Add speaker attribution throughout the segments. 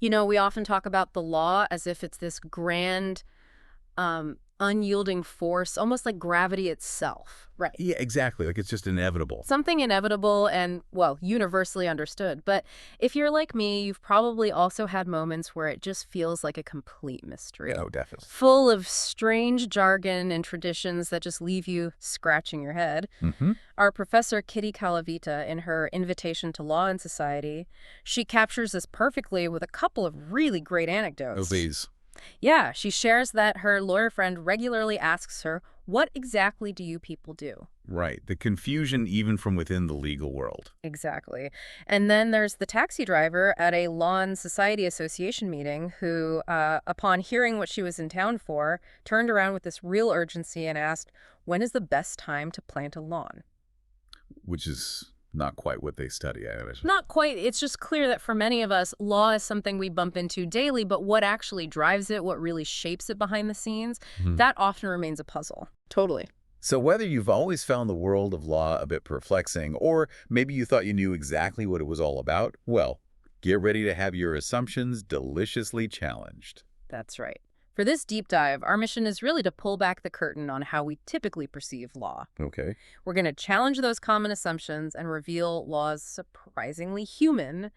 Speaker 1: You know, we often talk about the law as if it's this grand, unyielding force, almost like gravity itself. Right.
Speaker 2: Yeah, exactly. Like it's just inevitable.
Speaker 1: Something inevitable and, well, universally understood. But if you're like me, you've probably also had moments where it just feels like a complete mystery.
Speaker 2: Oh, definitely.
Speaker 1: Full of strange jargon and traditions that just leave you scratching your head.
Speaker 2: Mm-hmm.
Speaker 1: Our professor, Kitty Calavita, in her Invitation to Law and Society, she captures this perfectly with a couple of really great
Speaker 2: Oh,
Speaker 1: anecdotes.
Speaker 2: please.
Speaker 1: Yeah, she shares that her lawyer friend regularly asks her, "What exactly do you people do?"
Speaker 2: Right. The confusion even from within the legal world.
Speaker 1: Exactly. And then there's the taxi driver at a Lawn Society Association meeting who, upon hearing what she was in town for, turned around with this real urgency and asked, "When is the best time to plant a lawn?"
Speaker 2: Which is not quite what they study, I imagine.
Speaker 1: Not quite. It's just clear that for many of us, law is something we bump into daily, but what actually drives it, what really shapes it behind the scenes,
Speaker 2: Mhm.
Speaker 1: that often remains a puzzle. Totally.
Speaker 2: So whether you've always found the world of law a bit perplexing, or maybe you thought you knew exactly what it was all about, well, get ready to have your assumptions deliciously challenged.
Speaker 1: That's right. For this deep dive, our mission is really to pull back the curtain on how we typically perceive law.
Speaker 2: Okay.
Speaker 1: We're going to challenge those common assumptions and reveal law's surprisingly human,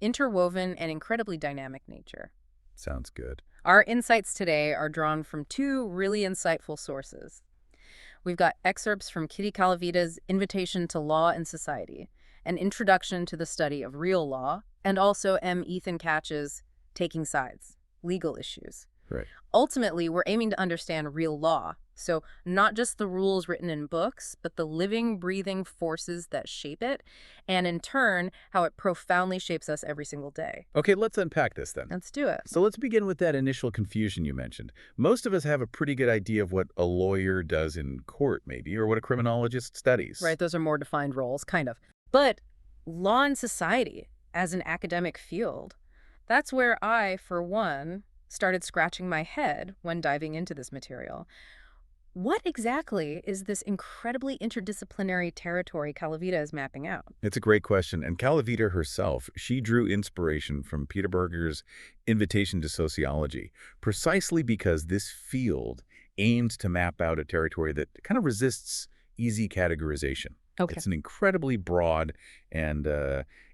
Speaker 1: interwoven, and incredibly dynamic nature.
Speaker 2: Sounds good.
Speaker 1: Our insights today are drawn from two really insightful sources. We've got excerpts from Kitty Calavita's Invitation to Law and Society, an introduction to the study of real law, and also M. Ethan Katch's Taking Sides, Legal Issues.
Speaker 2: Right.
Speaker 1: Ultimately, we're aiming to understand real law. So not just the rules written in books, but the living, breathing forces that shape it, and in turn, how it profoundly shapes us every single day.
Speaker 2: Okay, let's unpack this then.
Speaker 1: Let's do it.
Speaker 2: So let's begin with that initial confusion you mentioned. Most of us have a pretty good idea of what a lawyer does in court, maybe, or what a criminologist studies.
Speaker 1: Right, those are more defined roles, kind of. But law and society, as an academic field, that's where I, for one, started scratching my head when diving into this material. What exactly is this incredibly interdisciplinary territory Calavita is mapping out?
Speaker 2: It's a great question. And Calavita herself, she drew inspiration from Peter Berger's Invitation to Sociology, precisely because this field aims to map out a territory that kind of resists easy categorization.
Speaker 1: Okay.
Speaker 2: It's an incredibly broad and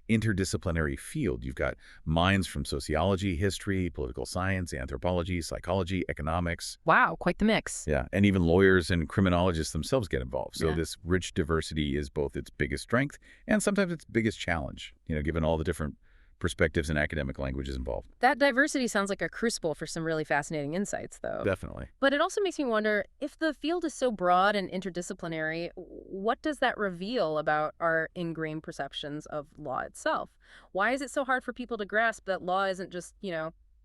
Speaker 2: interdisciplinary field. You've got minds from sociology, history, political science, anthropology, psychology, economics.
Speaker 1: Wow, quite the mix.
Speaker 2: Yeah, and even lawyers and criminologists themselves get involved. So
Speaker 1: Yeah.
Speaker 2: this rich diversity is both its biggest strength and sometimes its biggest challenge, given all the different perspectives and academic languages involved.
Speaker 1: That diversity sounds like a crucible for some really fascinating insights, though.
Speaker 2: Definitely.
Speaker 1: But it also makes me wonder, if the field is so broad and interdisciplinary, what does that reveal about our ingrained perceptions of law itself? Why is it so hard for people to grasp that law isn't just,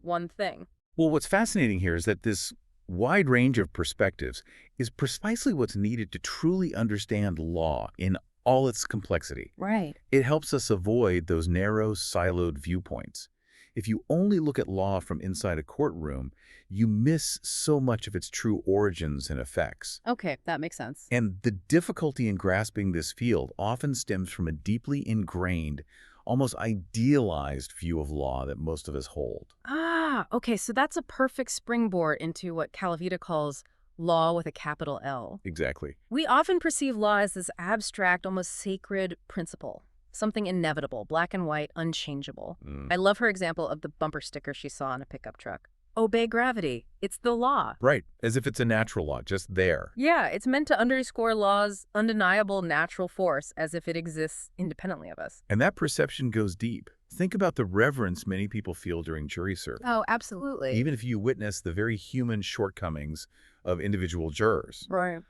Speaker 1: one thing?
Speaker 2: Well, what's fascinating here is that this wide range of perspectives is precisely what's needed to truly understand law in all its complexity.
Speaker 1: Right.
Speaker 2: It helps us avoid those narrow, siloed viewpoints. If you only look at law from inside a courtroom, you miss so much of its true origins and effects.
Speaker 1: Okay, that makes sense.
Speaker 2: And the difficulty in grasping this field often stems from a deeply ingrained, almost idealized view of law that most of us hold.
Speaker 1: Ah, okay, so that's a perfect springboard into what Calavita calls law with a capital L.
Speaker 2: Exactly.
Speaker 1: We often perceive law as this abstract, almost sacred principle, something inevitable, black and white, unchangeable. I love her example of the bumper sticker she saw on a pickup truck. Obey gravity. It's the law.
Speaker 2: Right, as if it's a natural law, just there.
Speaker 1: Yeah, it's meant to underscore law's undeniable natural force as if it exists independently of us.
Speaker 2: And that perception goes deep. Think about the reverence many people feel during jury service,
Speaker 1: Oh, absolutely.
Speaker 2: even if you witness the very human shortcomings of individual jurors.
Speaker 1: Right.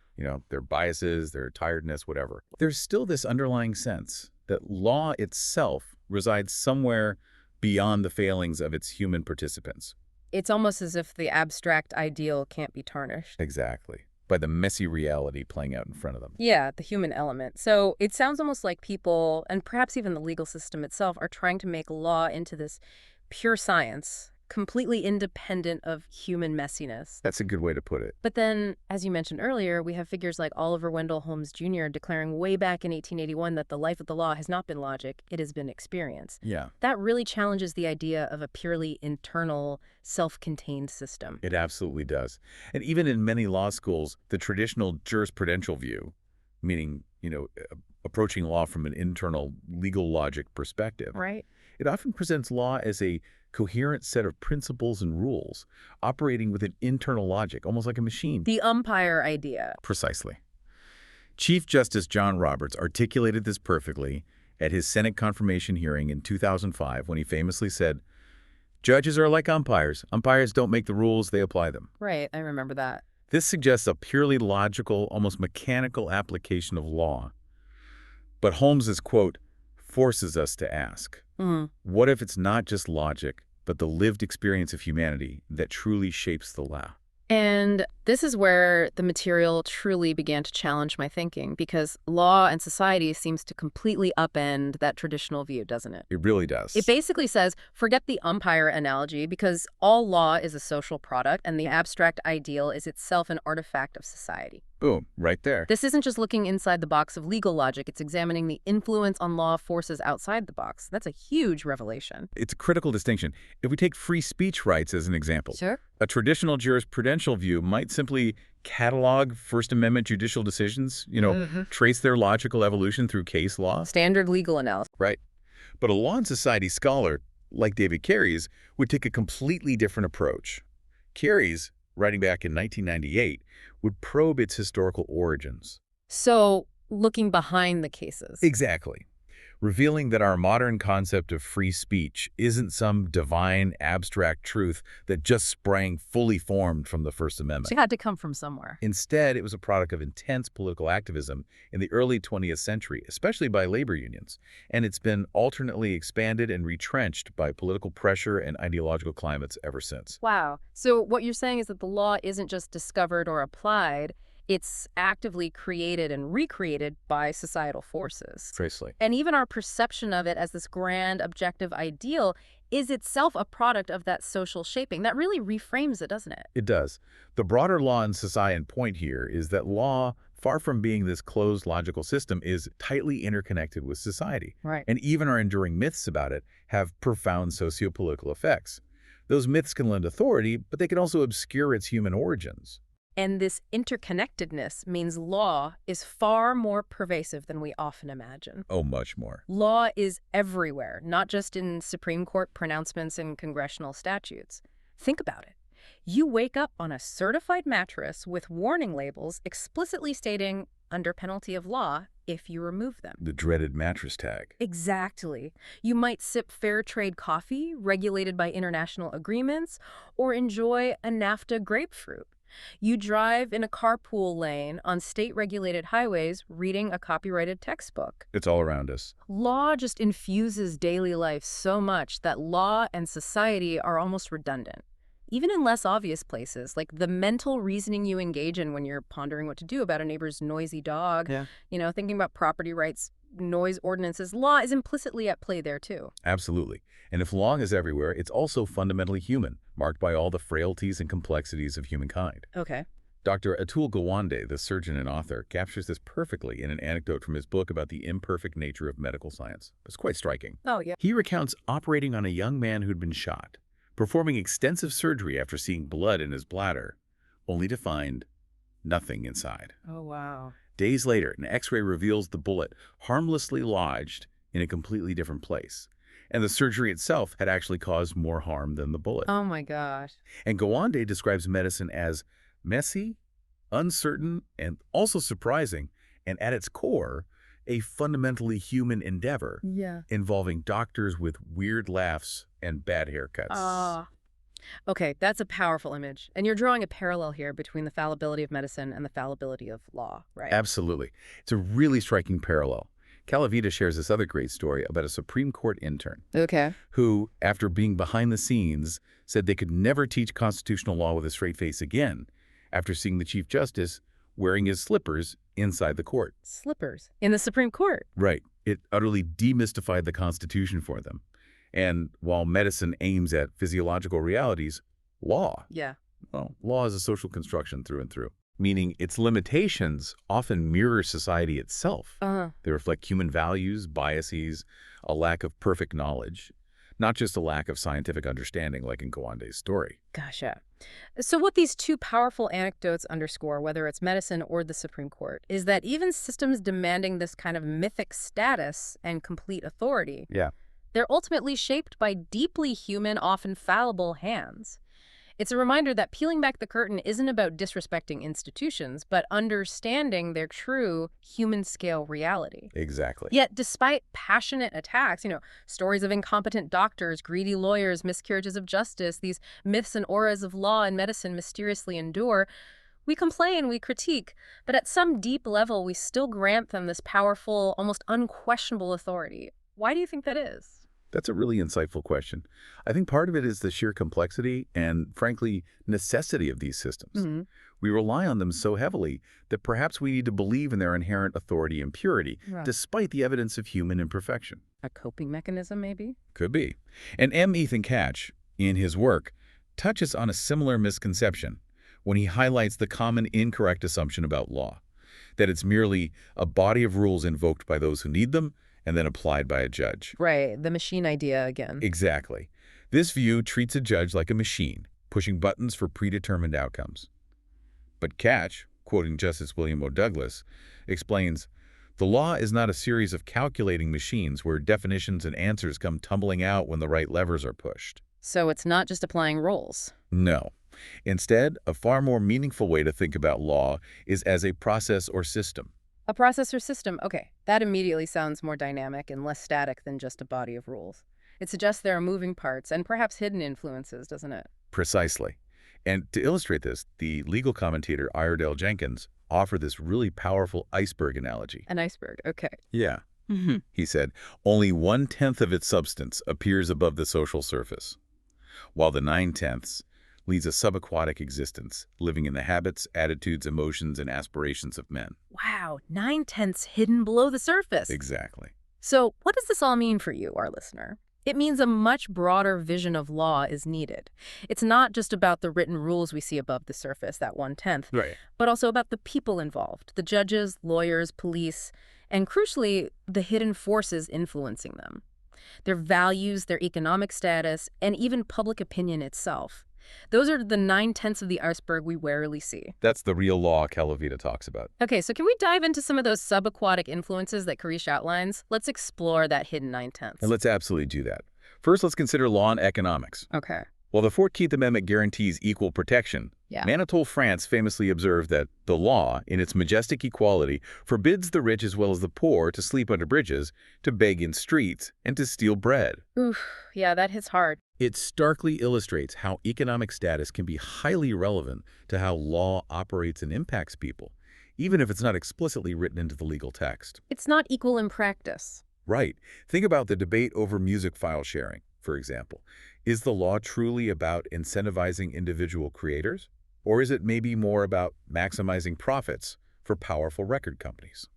Speaker 2: Their biases, their tiredness, whatever. There's still this underlying sense that law itself resides somewhere beyond the failings of its human participants.
Speaker 1: It's almost as if the abstract ideal can't be tarnished.
Speaker 2: Exactly. By the messy reality playing out in front of them.
Speaker 1: Yeah, the human element. So it sounds almost like people, and perhaps even the legal system itself, are trying to make law into this pure science, completely independent of human messiness.
Speaker 2: That's a good way to put it.
Speaker 1: But then, as you mentioned earlier, we have figures like Oliver Wendell Holmes Jr. declaring way back in 1881 that the life of the law has not been logic, it has been experience.
Speaker 2: Yeah,
Speaker 1: That really challenges the idea of a purely internal, self-contained system.
Speaker 2: it absolutely does. And even in many law schools, the traditional jurisprudential view, meaning, approaching law from an internal legal logic perspective,
Speaker 1: Right?
Speaker 2: it often presents law as a coherent set of principles and rules operating with an internal logic, almost like a machine.
Speaker 1: The umpire idea.
Speaker 2: Precisely. Chief Justice John Roberts articulated this perfectly at his Senate confirmation hearing in 2005 when he famously said, "Judges are like umpires. Umpires don't make the rules, they apply them."
Speaker 1: Right, I remember that.
Speaker 2: This suggests a purely logical, almost mechanical application of law. But Holmes's quote forces us to ask, what if it's not just logic, but the lived experience of humanity that truly shapes the law?
Speaker 1: And this is where the material truly began to challenge my thinking, because law and society seems to completely upend that traditional view, doesn't it?
Speaker 2: It really does.
Speaker 1: It basically says, forget the umpire analogy, because all law is a social product, and the abstract ideal is itself an artifact of society.
Speaker 2: Boom, right there.
Speaker 1: This isn't just looking inside the box of legal logic, it's examining the influence on law forces outside the box. That's a huge revelation.
Speaker 2: It's a critical distinction. If we take free speech rights as an example,
Speaker 1: Sure.
Speaker 2: a traditional jurisprudential view might simply catalog First Amendment judicial decisions, trace their logical evolution through case law.
Speaker 1: Standard legal analysis.
Speaker 2: Right. But a law and society scholar, like David Carey's, would take a completely different approach. Carey's, writing back in 1998, would probe its historical origins.
Speaker 1: So, looking behind the cases.
Speaker 2: Exactly. Revealing that our modern concept of free speech isn't some divine, abstract truth that just sprang fully formed from the First Amendment.
Speaker 1: She had to come from somewhere.
Speaker 2: Instead, it was a product of intense political activism in the early 20th century, especially by labor unions, and it's been alternately expanded and retrenched by political pressure and ideological climates ever since.
Speaker 1: Wow. So what you're saying is that the law isn't just discovered or applied, it's actively created and recreated by societal forces.
Speaker 2: Precisely.
Speaker 1: And even our perception of it as this grand objective ideal is itself a product of that social shaping. That really reframes it, doesn't it?
Speaker 2: It does. The broader law and society point here is that law, far from being this closed logical system, is tightly interconnected with society.
Speaker 1: Right.
Speaker 2: And even our enduring myths about it have profound socio-political effects. Those myths can lend authority, but they can also obscure its human origins.
Speaker 1: And this interconnectedness means law is far more pervasive than we often imagine.
Speaker 2: Oh, much more.
Speaker 1: Law is everywhere, not just in Supreme Court pronouncements and congressional statutes. Think about it. You wake up on a certified mattress with warning labels explicitly stating, under penalty of law, if you remove them.
Speaker 2: The dreaded mattress tag.
Speaker 1: Exactly. You might sip fair trade coffee, regulated by international agreements, or enjoy a NAFTA grapefruit. You drive in a carpool lane on state-regulated highways reading a copyrighted textbook.
Speaker 2: It's all around us.
Speaker 1: Law just infuses daily life so much that law and society are almost redundant. Even in less obvious places, like the mental reasoning you engage in when you're pondering what to do about a neighbor's noisy dog, thinking about property rights, noise ordinances, law is implicitly at play there too.
Speaker 2: Absolutely. And if law is everywhere, it's also fundamentally human, marked by all the frailties and complexities of humankind.
Speaker 1: Okay.
Speaker 2: Dr. Atul Gawande, the surgeon and author, captures this perfectly in an anecdote from his book about the imperfect nature of medical science. It's quite striking.
Speaker 1: Oh, yeah.
Speaker 2: He recounts operating on a young man who'd been shot, performing extensive surgery after seeing blood in his bladder, only to find nothing inside.
Speaker 1: Oh, wow.
Speaker 2: Days later, an X-ray reveals the bullet harmlessly lodged in a completely different place. And the surgery itself had actually caused more harm than the bullet.
Speaker 1: Oh, my gosh.
Speaker 2: And Gawande describes medicine as messy, uncertain, and also surprising, and at its core, a fundamentally human endeavor involving doctors with weird laughs and bad haircuts.
Speaker 1: Okay, that's a powerful image. And you're drawing a parallel here between the fallibility of medicine and the fallibility of law, right?
Speaker 2: Absolutely. It's a really striking parallel. Calavita shares this other great story about a Supreme Court intern who, after being behind the scenes, said they could never teach constitutional law with a straight face again after seeing the Chief Justice wearing his slippers inside the court.
Speaker 1: Slippers? In the Supreme Court?
Speaker 2: Right. It utterly demystified the Constitution for them. And while medicine aims at physiological realities, law,
Speaker 1: Yeah.
Speaker 2: well, law is a social construction through and through, meaning its limitations often mirror society itself.
Speaker 1: Uh-huh.
Speaker 2: They reflect human values, biases, a lack of perfect knowledge, not just a lack of scientific understanding like in Kawande's story.
Speaker 1: Gotcha. So what these two powerful anecdotes underscore, whether it's medicine or the Supreme Court, is that even systems demanding this kind of mythic status and complete authority,
Speaker 2: Yeah.
Speaker 1: they're ultimately shaped by deeply human, often fallible hands. It's a reminder that peeling back the curtain isn't about disrespecting institutions, but understanding their true human-scale reality.
Speaker 2: Exactly.
Speaker 1: Yet, despite passionate attacks, stories of incompetent doctors, greedy lawyers, miscarriages of justice, these myths and auras of law and medicine mysteriously endure, we complain, we critique, but at some deep level, we still grant them this powerful, almost unquestionable authority. Why do you think that is?
Speaker 2: That's a really insightful question. I think part of it is the sheer complexity and, frankly, necessity of these systems.
Speaker 1: Hmm.
Speaker 2: We rely on them so heavily that perhaps we need to believe in their inherent authority and purity,
Speaker 1: Right.
Speaker 2: despite the evidence of human imperfection.
Speaker 1: A coping mechanism, maybe?
Speaker 2: Could be. And M. Ethan Katch, in his work, touches on a similar misconception when he highlights the common incorrect assumption about law, that it's merely a body of rules invoked by those who need them and then applied by a judge.
Speaker 1: Right, the machine idea again.
Speaker 2: Exactly. This view treats a judge like a machine, pushing buttons for predetermined outcomes. But Katch, quoting Justice William O. Douglas, explains, the law is not a series of calculating machines where definitions and answers come tumbling out when the right levers are pushed.
Speaker 1: So it's not just applying rules.
Speaker 2: No. Instead, a far more meaningful way to think about law is as a process or system.
Speaker 1: A process or system, okay. That immediately sounds more dynamic and less static than just a body of rules. It suggests there are moving parts and perhaps hidden influences, doesn't it?
Speaker 2: Precisely. And to illustrate this, the legal commentator Iredale Jenkins offered this really powerful iceberg analogy.
Speaker 1: An iceberg, okay.
Speaker 2: Yeah.
Speaker 1: Hmm.
Speaker 2: He said, only 1/10 of its substance appears above the social surface, while the 9/10 leads a subaquatic existence, living in the habits, attitudes, emotions, and aspirations of men.
Speaker 1: Wow, 9/10 hidden below the surface.
Speaker 2: Exactly.
Speaker 1: So what does this all mean for you, our listener? It means a much broader vision of law is needed. It's not just about the written rules we see above the surface, that 1/10,
Speaker 2: Right.
Speaker 1: but also about the people involved, the judges, lawyers, police, and crucially, the hidden forces influencing them. Their values, their economic status, and even public opinion itself. Those are the 9/10 of the iceberg we rarely see.
Speaker 2: That's the real law Calavita talks about.
Speaker 1: Okay, so can we dive into some of those subaquatic influences that Karish outlines? Let's explore that hidden 9/10.
Speaker 2: And let's absolutely do that. First, let's consider law and economics.
Speaker 1: Okay.
Speaker 2: While the 14th Amendment guarantees equal protection,
Speaker 1: Yeah.
Speaker 2: Manitoul, France famously observed that the law, in its majestic equality, forbids the rich as well as the poor to sleep under bridges, to beg in streets, and to steal bread.
Speaker 1: Oof, yeah, that hits hard.
Speaker 2: It starkly illustrates how economic status can be highly relevant to how law operates and impacts people, even if it's not explicitly written into the legal text.
Speaker 1: It's not equal in practice.
Speaker 2: Right. Think about the debate over music file sharing, for example. Is the law truly about incentivizing individual creators? Or is it maybe more about maximizing profits for powerful record companies?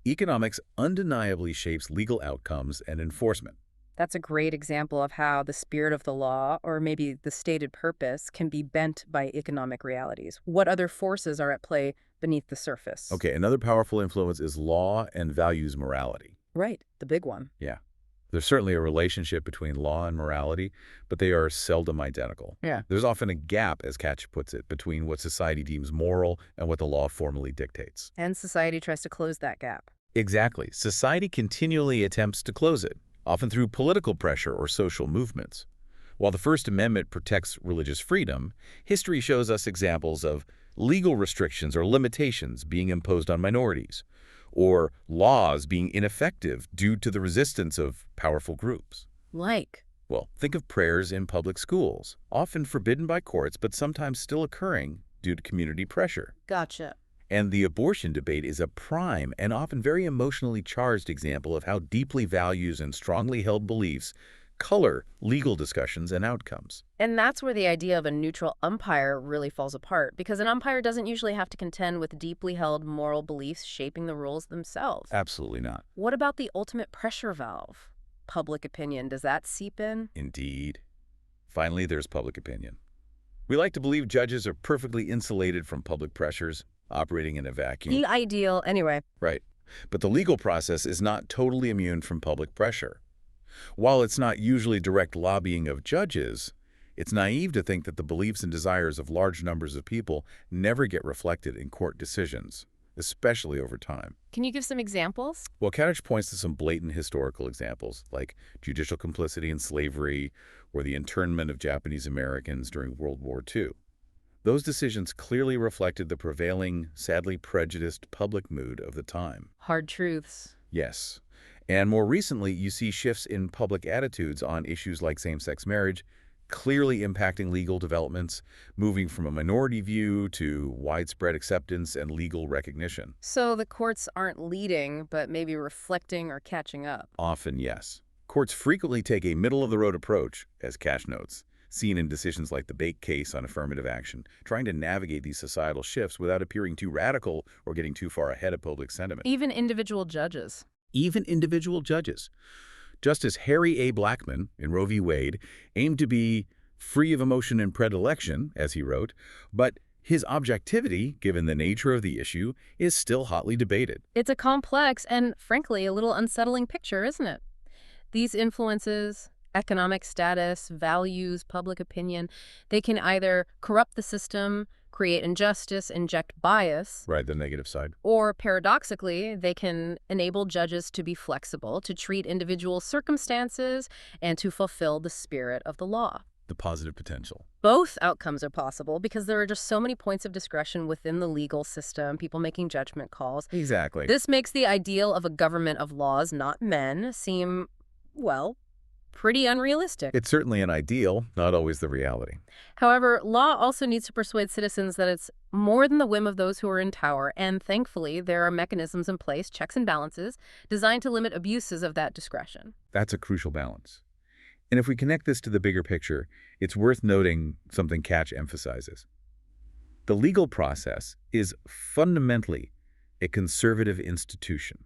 Speaker 2: Economics undeniably shapes legal outcomes and enforcement.
Speaker 1: That's a great example of how the spirit of the law, or maybe the stated purpose, can be bent by economic realities. What other forces are at play beneath the surface?
Speaker 2: Okay, another powerful influence is law and values morality.
Speaker 1: Right, the big one.
Speaker 2: Yeah. There's certainly a relationship between law and morality, but they are seldom identical.
Speaker 1: Yeah.
Speaker 2: There's often a gap, as Katch puts it, between what society deems moral and what the law formally dictates.
Speaker 1: And society tries to close that gap.
Speaker 2: Exactly. Society continually attempts to close it, often through political pressure or social movements. While the First Amendment protects religious freedom, history shows us examples of legal restrictions or limitations being imposed on minorities, or laws being ineffective due to the resistance of powerful groups.
Speaker 1: Like?
Speaker 2: Well, think of prayers in public schools, often forbidden by courts but sometimes still occurring due to community pressure.
Speaker 1: Gotcha.
Speaker 2: And the abortion debate is a prime and often very emotionally charged example of how deeply values and strongly held beliefs color legal discussions and outcomes.
Speaker 1: And that's where the idea of a neutral umpire really falls apart, because an umpire doesn't usually have to contend with deeply held moral beliefs shaping the rules themselves.
Speaker 2: Absolutely not.
Speaker 1: What about the ultimate pressure valve? public opinion, does that seep in?
Speaker 2: Indeed. Finally, there's public opinion. We like to believe judges are perfectly insulated from public pressures, operating in a vacuum.
Speaker 1: The ideal, anyway.
Speaker 2: Right. But the legal process is not totally immune from public pressure. While it's not usually direct lobbying of judges, it's naive to think that the beliefs and desires of large numbers of people never get reflected in court decisions, especially over time.
Speaker 1: Can you give some examples?
Speaker 2: Well, Kadich points to some blatant historical examples, like judicial complicity in slavery or the internment of Japanese Americans during World War II. Those decisions clearly reflected the prevailing, sadly prejudiced public mood of the time.
Speaker 1: Hard truths.
Speaker 2: Yes. And more recently, you see shifts in public attitudes on issues like same-sex marriage, clearly impacting legal developments, moving from a minority view to widespread acceptance and legal recognition.
Speaker 1: So the courts aren't leading, but maybe reflecting or catching up.
Speaker 2: Often, yes. Courts frequently take a middle-of-the-road approach, as Cash notes, seen in decisions like the Bake case on affirmative action, trying to navigate these societal shifts without appearing too radical or getting too far ahead of public sentiment.
Speaker 1: Even individual judges.
Speaker 2: Even individual judges. Justice Harry A. Blackmun, in Roe v. Wade, aimed to be free of emotion and predilection, as he wrote, but his objectivity, given the nature of the issue, is still hotly debated.
Speaker 1: It's a complex and, frankly, a little unsettling picture, isn't it? These influences, economic status, values, public opinion, they can either corrupt the system, create injustice, inject bias,
Speaker 2: Right, the negative side.
Speaker 1: or paradoxically, they can enable judges to be flexible, to treat individual circumstances, and to fulfill the spirit of the law.
Speaker 2: The positive potential.
Speaker 1: Both outcomes are possible because there are just so many points of discretion within the legal system, people making judgment calls.
Speaker 2: Exactly.
Speaker 1: This makes the ideal of a government of laws, not men, seem, well, pretty unrealistic.
Speaker 2: It's certainly an ideal, not always the reality.
Speaker 1: However, law also needs to persuade citizens that it's more than the whim of those who are in power, and thankfully there are mechanisms in place, checks and balances, designed to limit abuses of that discretion.
Speaker 2: That's a crucial balance. And if we connect this to the bigger picture, it's worth noting something Catch emphasizes. The legal process is fundamentally a conservative institution,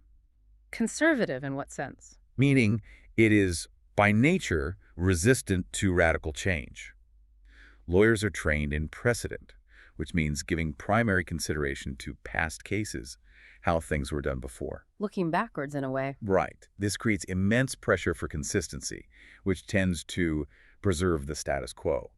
Speaker 1: Conservative in what sense?
Speaker 2: meaning it is by nature resistant to radical change. Lawyers are trained in precedent, which means giving primary consideration to past cases, how things were done before.
Speaker 1: Looking backwards in a way.
Speaker 2: Right. This creates immense pressure for consistency, which tends to preserve the status quo.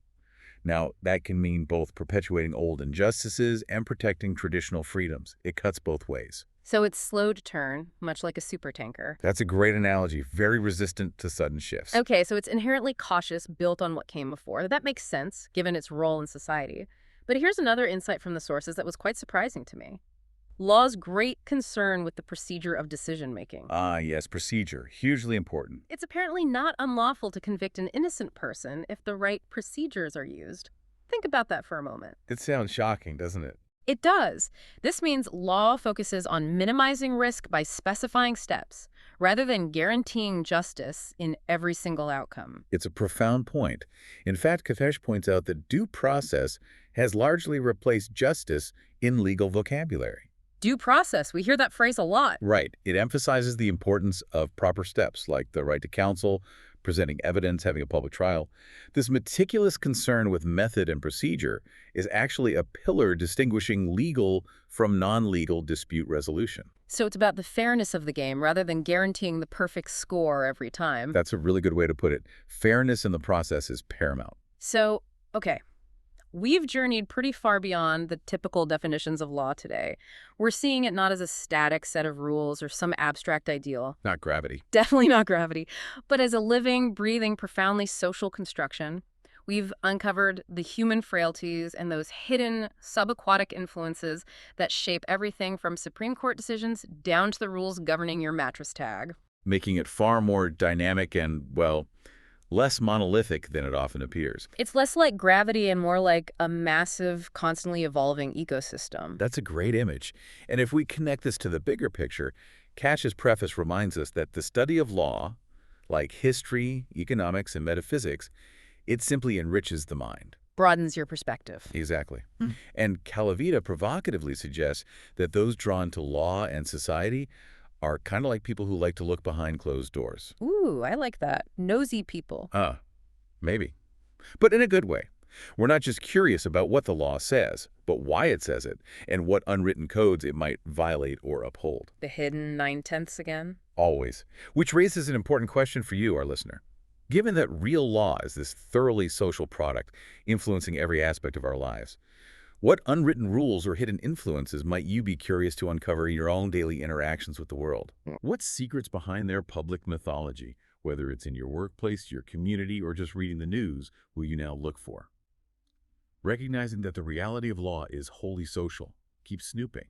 Speaker 2: Now, that can mean both perpetuating old injustices and protecting traditional freedoms. It cuts both ways.
Speaker 1: So it's slow to turn, much like a supertanker.
Speaker 2: That's a great analogy, very resistant to sudden shifts.
Speaker 1: Okay, so it's inherently cautious, built on what came before. That makes sense, given its role in society. But here's another insight from the sources that was quite surprising to me. Law's great concern with the procedure of decision-making.
Speaker 2: Ah, yes, procedure. Hugely important.
Speaker 1: It's apparently not unlawful to convict an innocent person if the right procedures are used. Think about that for a moment.
Speaker 2: It sounds shocking, doesn't it?
Speaker 1: It does. This means law focuses on minimizing risk by specifying steps, rather than guaranteeing justice in every single outcome.
Speaker 2: It's a profound point. In fact, Kafesh points out that due process has largely replaced justice in legal vocabulary.
Speaker 1: Due process, we hear that phrase a lot.
Speaker 2: Right. It emphasizes the importance of proper steps, like the right to counsel, presenting evidence, having a public trial. This meticulous concern with method and procedure is actually a pillar distinguishing legal from non-legal dispute resolution.
Speaker 1: So it's about the fairness of the game rather than guaranteeing the perfect score every time.
Speaker 2: That's a really good way to put it. Fairness in the process is paramount.
Speaker 1: So, okay. We've journeyed pretty far beyond the typical definitions of law today. We're seeing it not as a static set of rules or some abstract ideal.
Speaker 2: Not gravity.
Speaker 1: Definitely not gravity, but as a living, breathing, profoundly social construction. We've uncovered the human frailties and those hidden subaquatic influences that shape everything from Supreme Court decisions down to the rules governing your mattress tag.
Speaker 2: Making it far more dynamic and, well, less monolithic than it often appears.
Speaker 1: It's less like gravity and more like a massive, constantly evolving ecosystem.
Speaker 2: That's a great image. And if we connect this to the bigger picture, Cash's preface reminds us that the study of law, like history, economics, and metaphysics, it simply enriches the mind.
Speaker 1: Broadens your perspective.
Speaker 2: Exactly. And Calavita provocatively suggests that those drawn to law and society are kind of like people who like to look behind closed doors.
Speaker 1: Ooh, I like that. Nosy people.
Speaker 2: Ah, maybe. But in a good way. We're not just curious about what the law says, but why it says it, and what unwritten codes it might violate or uphold.
Speaker 1: The hidden nine-tenths again?
Speaker 2: Always. Which raises an important question for you, our listener. Given that real law is this thoroughly social product influencing every aspect of our lives, what unwritten rules or hidden influences might you be curious to uncover in your own daily interactions with the world? What secrets behind their public mythology, whether it's in your workplace, your community, or just reading the news, will you now look for? Recognizing that the reality of law is wholly social, keep snooping.